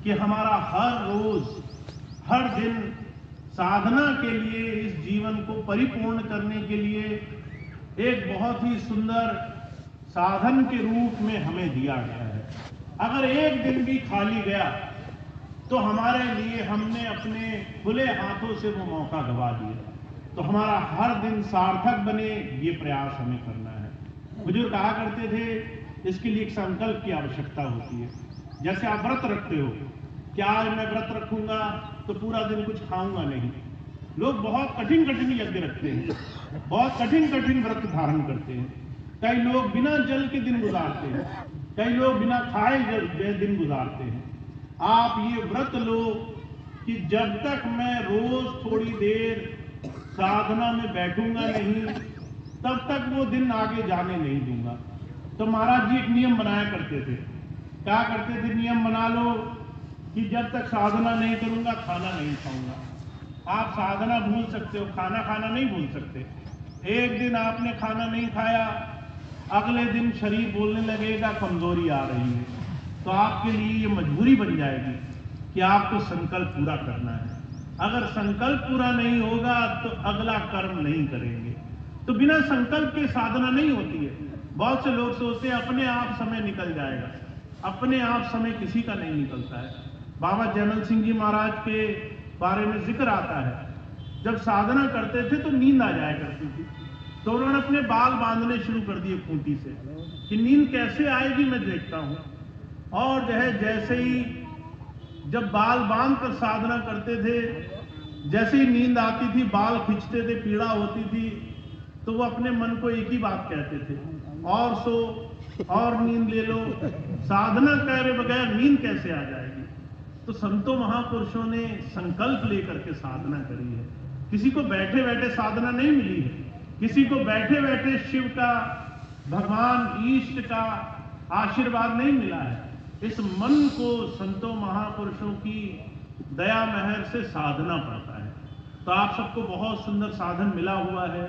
कि हमारा हर रोज हर दिन साधना के लिए, इस जीवन को परिपूर्ण करने के लिए एक बहुत ही सुंदर साधन के रूप में हमें दिया गया है। अगर एक दिन भी खाली गया तो हमारे लिए हमने अपने खुले हाथों से वो मौका गवा दिया। तो हमारा हर दिन सार्थक बने ये प्रयास हमें करना है। बुजुर्ग कहा करते थे इसके लिए एक संकल्प की आवश्यकता होती है। जैसे आप व्रत रखते हो कि आज मैं व्रत रखूंगा तो पूरा दिन कुछ खाऊंगा नहीं। लोग बहुत कठिन कठिन यज्ञ रखते हैं, बहुत कठिन कठिन व्रत धारण करते हैं। कई लोग बिना जल के दिन गुजारते हैं, कई लोग बिना खाए दिन गुजारते हैं। आप ये व्रत लो कि जब तक मैं रोज थोड़ी देर साधना में बैठूंगा नहीं तब तक वो दिन आगे जाने नहीं दूंगा। तो महाराज जी एक नियम बनाया करते थे, क्या करते थे, नियम बना लो कि जब तक साधना नहीं करूंगा खाना नहीं खाऊंगा। आप साधना भूल सकते हो, खाना खाना नहीं भूल सकते। एक दिन आपने खाना नहीं खाया, अगले दिन शरीर बोलने लगेगा कमजोरी आ रही है, तो आपके लिए ये मजबूरी बन जाएगी कि आपको संकल्प पूरा करना है। अगर संकल्प पूरा नहीं होगा तो अगला कर्म नहीं करेंगे। तो बिना संकल्प के साधना नहीं होती है। बहुत से लोग सोचते हैं अपने आप समय निकल जाएगा, अपने आप समय किसी का नहीं निकलता है। बाबा जयमल सिंह जी महाराज के बारे में जिक्र आता है, जब साधना करते थे तो नींद आ जाया करती थी, तो उन्होंने अपने बाल बांधने शुरू कर दिए खूंटी से कि नींद कैसे आएगी मैं देखता हूं। और जो है जैसे ही जब बाल बांध कर साधना करते थे, जैसे ही नींद आती थी, बाल खींचते थे, पीड़ा होती थी, तो वो अपने मन को एक ही बात कहते थे, और सो और नींद ले लो, साधना करे बगैर नींद कैसे आ जाएगी। तो संतों महापुरुषों ने संकल्प लेकर के साधना करी है। किसी को बैठे बैठे साधना नहीं मिली है, किसी को बैठे बैठे शिव का, भगवान ईष्ट का आशीर्वाद नहीं मिला है। इस मन को संतों महापुरुषों की दया महर से साधना पड़ता है। तो आप सबको बहुत सुंदर साधन मिला हुआ है।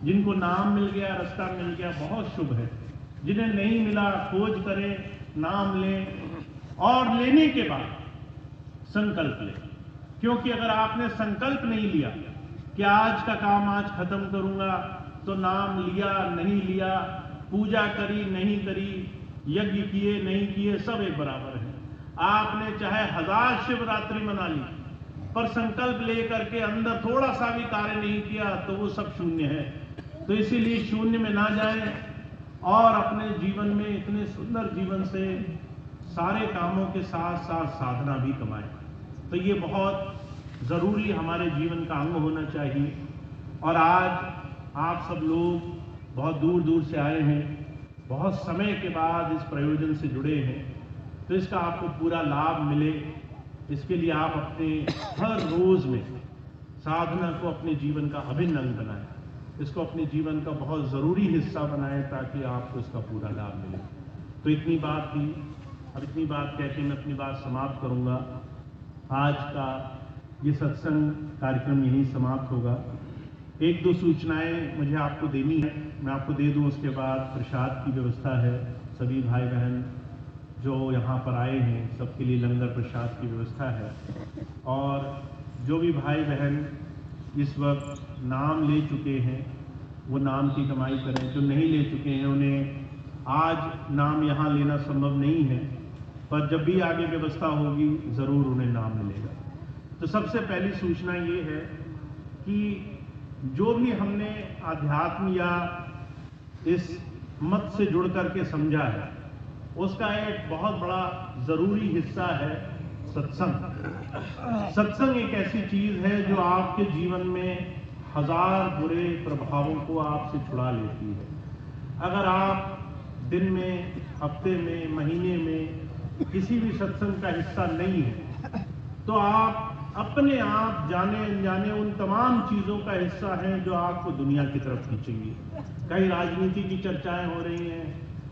जिनको नाम मिल गया, रास्ता मिल गया, बहुत शुभ है। जिन्हें नहीं मिला खोज करें, नाम लें और लेने के बाद संकल्प लें। क्योंकि अगर आपने संकल्प नहीं लिया कि आज का काम आज खत्म करूंगा, तो नाम लिया नहीं लिया, पूजा करी नहीं करी, यज्ञ किए नहीं किए, सब एक बराबर है। आपने चाहे 1000 शिवरात्रि मना ली, पर संकल्प लेकर के अंदर थोड़ा सा भी कार्य नहीं किया तो वो सब शून्य है। तो इसीलिए शून्य में ना जाएं और अपने जीवन में इतने सुंदर जीवन से सारे कामों के साथ साथ साधना भी कमाएं। तो ये बहुत ज़रूरी हमारे जीवन का अंग होना चाहिए। और आज आप सब लोग बहुत दूर दूर से आए हैं, बहुत समय के बाद इस प्रयोजन से जुड़े हैं, तो इसका आपको पूरा लाभ मिले, इसके लिए आप अपने हर रोज में साधना को अपने जीवन का अभिन्न अंग बनाएं, इसको अपने जीवन का बहुत ज़रूरी हिस्सा बनाएं ताकि आपको इसका पूरा लाभ मिले। तो इतनी बात थी। अब इतनी बात कहकर मैं अपनी बात समाप्त करूंगा। आज का ये सत्संग कार्यक्रम यहीं समाप्त होगा। एक दो सूचनाएं मुझे आपको देनी है, मैं आपको दे दूं, उसके बाद प्रसाद की व्यवस्था है। सभी भाई बहन जो यहाँ पर आए हैं सबके लिए लंगर प्रसाद की व्यवस्था है। और जो भी भाई बहन इस वक्त नाम ले चुके हैं वो नाम की कमाई करें, जो नहीं ले चुके हैं उन्हें आज नाम यहाँ लेना संभव नहीं है, पर जब भी आगे व्यवस्था होगी ज़रूर उन्हें नाम मिलेगा। तो सबसे पहली सूचना ये है कि जो भी हमने अध्यात्म या इस मत से जुड़ करके समझा है उसका एक बहुत बड़ा ज़रूरी हिस्सा है सत्संग। सत्संग एक ऐसी चीज़ है जो आपके जीवन में हजार बुरे प्रभावों को आपसे छुड़ा लेती है। अगर आप दिन में, हफ्ते में, महीने में किसी भी सत्संग का हिस्सा नहीं है तो आप अपने आप जाने अनजाने उन तमाम चीज़ों का हिस्सा हैं जो आपको दुनिया की तरफ खींचेंगी। कहीं राजनीति की चर्चाएं हो रही हैं,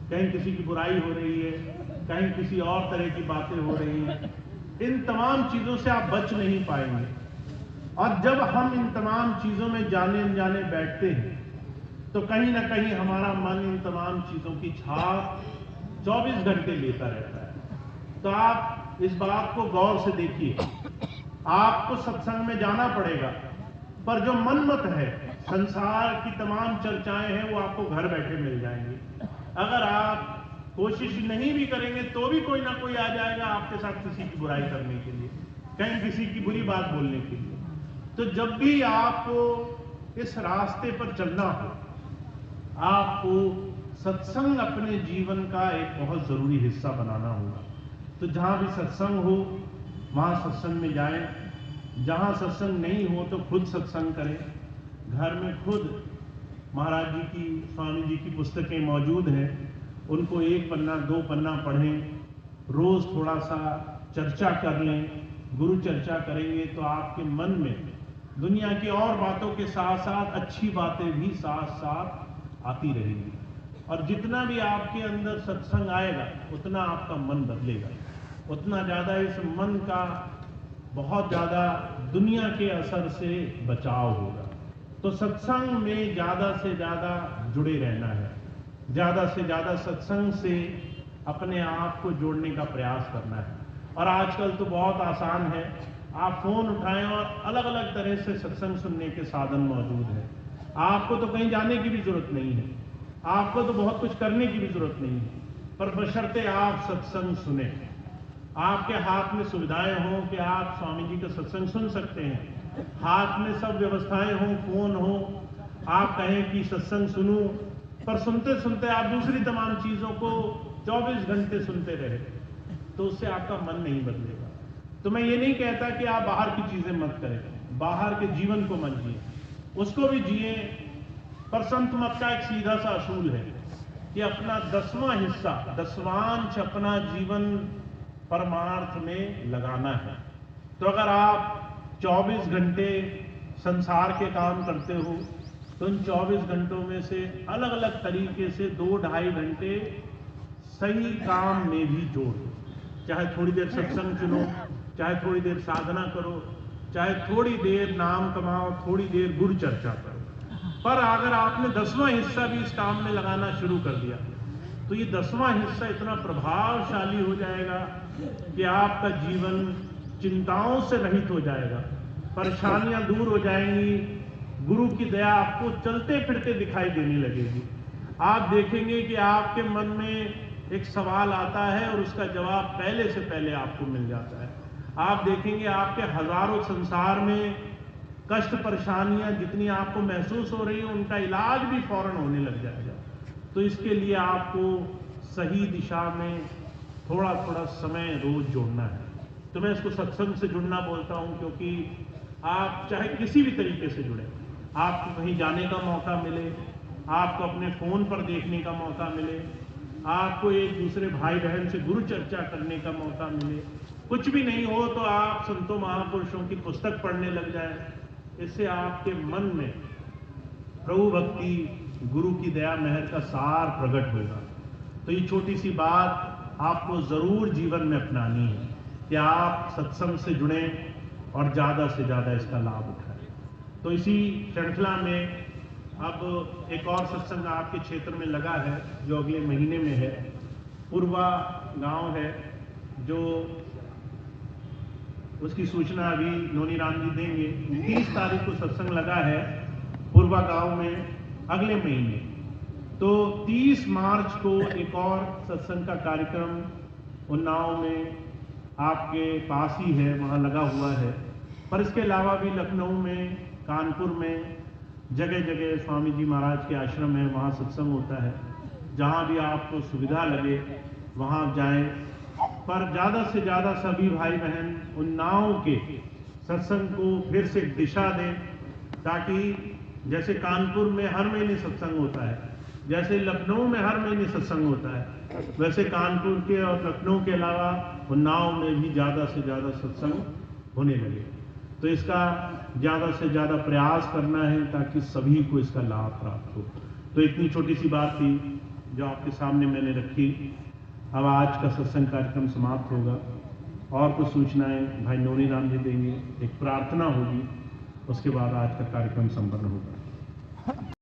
कहीं किसी की बुराई हो रही है, कहीं किसी और तरह की बातें हो रही हैं। इन तमाम चीज़ों से आप बच नहीं पाएंगे। और जब हम इन तमाम चीज़ों में जाने अनजाने बैठते हैं तो कहीं ना कहीं हमारा मन इन तमाम चीज़ों की छाप 24 घंटे लेता रहता है। तो आप इस बात को गौर से देखिए। आपको सत्संग में जाना पड़ेगा, पर जो मनमत है, संसार की तमाम चर्चाएं हैं, वो आपको घर बैठे मिल जाएंगी। अगर आप कोशिश नहीं भी करेंगे तो भी कोई ना कोई आ जाएगा आपके साथ किसी की बुराई करने के लिए, कहीं किसी की बुरी बात बोलने के लिए। तो जब भी आपको इस रास्ते पर चलना हो, आपको सत्संग अपने जीवन का एक बहुत जरूरी हिस्सा बनाना होगा। तो जहां भी सत्संग हो वहां सत्संग में जाएं, जहां सत्संग नहीं हो तो खुद सत्संग करें। घर में खुद महाराज जी की, स्वामी जी की पुस्तकें मौजूद हैं, उनको 1 पन्ना 2 पन्ना पढ़ें। रोज थोड़ा सा चर्चा कर लें। गुरु चर्चा करेंगे तो आपके मन में दुनिया की और बातों के साथ साथ अच्छी बातें भी साथ साथ आती रहेंगी। और जितना भी आपके अंदर सत्संग आएगा उतना आपका मन बदलेगा, उतना ज़्यादा इस मन का बहुत ज़्यादा दुनिया के असर से बचाव होगा। तो सत्संग में ज़्यादा से ज़्यादा जुड़े रहना है, ज़्यादा से ज़्यादा सत्संग से अपने आप को जोड़ने का प्रयास करना है। और आजकल तो बहुत आसान है, आप फ़ोन उठाएं और अलग अलग तरह से सत्संग सुनने के साधन मौजूद हैं। आपको तो कहीं जाने की भी ज़रूरत नहीं है, आपको तो बहुत कुछ करने की भी ज़रूरत नहीं है, पर बशर्ते आप सत्संग सुने। आपके हाथ में सुविधाएं हों कि आप स्वामी जी का सत्संग सुन सकते हैं, हाथ में सब व्यवस्थाएं हों, फ़ोन हो, आप कहें कि सत्संग सुनूं, पर सुनते सुनते आप दूसरी तमाम चीज़ों को 24 घंटे सुनते रहे तो उससे आपका मन नहीं बदलेगा। तो मैं ये नहीं कहता कि आप बाहर की चीज़ें मत करें, बाहर के जीवन को मत जिए, उसको भी जिए, पर संत मत का एक सीधा सा असूल है कि अपना 10वां हिस्सा, 10वांश अपना जीवन परमार्थ में लगाना है। तो अगर आप 24 घंटे संसार के काम करते हो तो उन 24 घंटों में से अलग अलग तरीके से 2-2.5 घंटे सही काम में भी जोड़ दो। चाहे थोड़ी देर सत्संग सुनो, चाहे थोड़ी देर साधना करो, चाहे थोड़ी देर नाम कमाओ, थोड़ी देर गुरु चर्चा करो। पर अगर आपने 10वां हिस्सा भी इस काम में लगाना शुरू कर दिया तो ये 10वां हिस्सा इतना प्रभावशाली हो जाएगा कि आपका जीवन चिंताओं से रहित हो जाएगा, परेशानियां दूर हो जाएंगी, गुरु की दया आपको चलते फिरते दिखाई देने लगेगी। आप देखेंगे कि आपके मन में एक सवाल आता है और उसका जवाब पहले से पहले आपको मिल जाता है। आप देखेंगे आपके हजारों संसार में कष्ट परेशानियां जितनी आपको महसूस हो रही हैं उनका इलाज भी फौरन होने लग जाएगा। तो इसके लिए आपको सही दिशा में थोड़ा थोड़ा समय रोज जोड़ना है। तो मैं इसको सत्संग से जुड़ना बोलता हूं, क्योंकि आप चाहे किसी भी तरीके से जुड़े, आपको कहीं जाने का मौका मिले, आपको अपने फोन पर देखने का मौका मिले, आपको एक दूसरे भाई बहन से गुरु चर्चा करने का मौका मिले, कुछ भी नहीं हो तो आप संतों महापुरुषों की पुस्तक पढ़ने लग जाए, इससे आपके मन में प्रभु भक्ति, गुरु की दया मेहर का सार प्रकट होगा। तो ये छोटी सी बात आपको जरूर जीवन में अपनानी है कि आप सत्संग से जुड़ें और ज्यादा से ज्यादा इसका लाभ उठाएं। तो इसी श्रृंखला में अब एक और सत्संग आपके क्षेत्र में लगा है जो अगले महीने में है। पूर्वा गांव है, जो उसकी सूचना अभी नोनी राम जी देंगे। 30 तारीख को सत्संग लगा है पूर्वा गांव में अगले महीने। तो 30 मार्च को एक और सत्संग का कार्यक्रम उन्नाव में आपके पास ही है, वहां लगा हुआ है। पर इसके अलावा भी लखनऊ में, कानपुर में जगह जगह स्वामी जी महाराज के आश्रम है, वहां सत्संग होता है। जहां भी आपको सुविधा लगे वहां जाएं, पर ज्यादा से ज्यादा सभी भाई बहन उन्नाव के सत्संग को फिर से दिशा दें, ताकि जैसे कानपुर में हर महीने सत्संग होता है, जैसे लखनऊ में हर महीने सत्संग होता है, वैसे कानपुर के और लखनऊ के अलावा उन्नाव में भी ज्यादा से ज्यादा सत्संग होने लगे। तो इसका ज्यादा से ज्यादा प्रयास करना है ताकि सभी को इसका लाभ प्राप्त हो। तो इतनी छोटी सी बात थी जो आपके सामने मैंने रखी। अब आज का सत्संग कार्यक्रम समाप्त होगा और कुछ सूचनाएं भाई नोनी राम जी देंगे, एक प्रार्थना होगी, उसके बाद आज का कार्यक्रम संपन्न होगा।